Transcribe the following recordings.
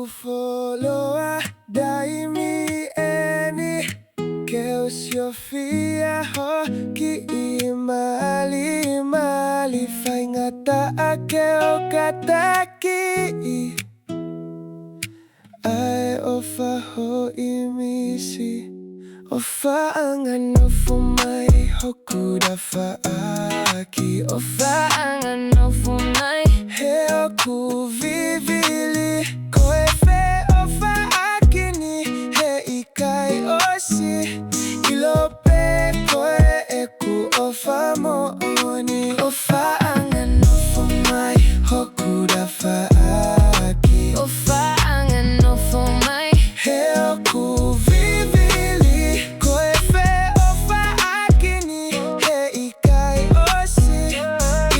fuoloa daimi eni siofia hoki malimali Faingata'a kataki'i imisi Ofa'anga Nofo mai hoku Dafa'aki Ofa'anga Nofo mai hoku vivili ekoe fe'ofa'aki ni kai osi ilo'i koe eku Ofa'amu Ofa'anga Nofo mai hoku Dafa'aki Ofa'anga Nofo mai hoku vivili koe fe'ofa'aki ni kai osi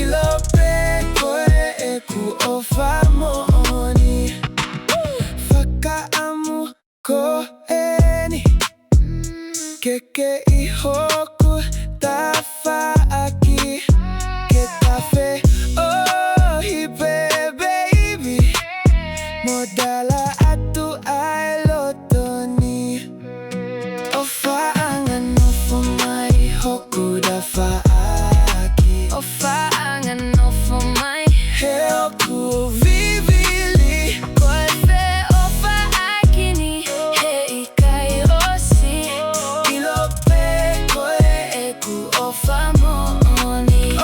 ilo'i koe eku Ofa'amu Faka'amu koeni Keke ihoku Dafa'aki Keta fe'ohi Beibi dala Loto ni Ofa'anga Nofo mai hoku Dafa'aki Ofa'anga Nofo mai hoku vivili koe fe'ofa'aki ni kai osi ilo'i koe eku Ofa'amu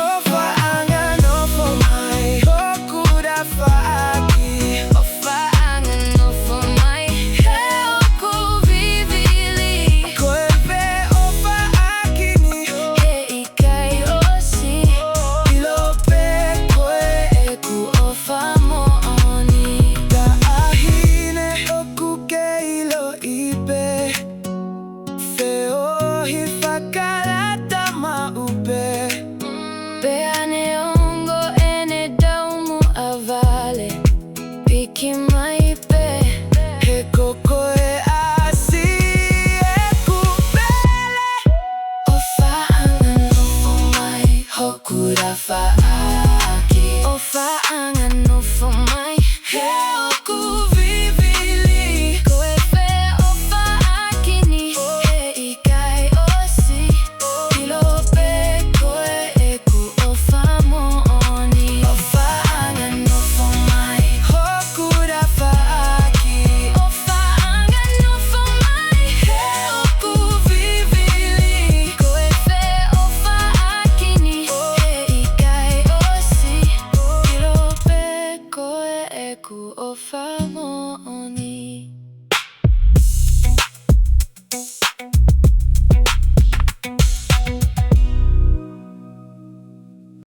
Ofa'anga Nofo mai hoku Dafa'aki Ofa'anga Nofo mai hoku vivili koe fe'ofa'aki ni kai osi ilo'i koe eku Ofa'amu Da'ahine hoku ke ilo'i fe'ohi fakalata maupe Pea neongo ene daumu'a vale Piki mai pe ekoe asi eku vale Ofa'anga Nofo mai hoku Dafa'aki Ofa'anga Nofo mai hoku vivili koe fe'ofa'aki ni kai osi ilo'i koe eku Ofa'amu Ofa'anga Nofo mai hoku Dafa'aki Ofa'anga Nofo mai hoku vivili koe fe'ofa'aki ni kai osi ilo'i koe eku Ofa'amu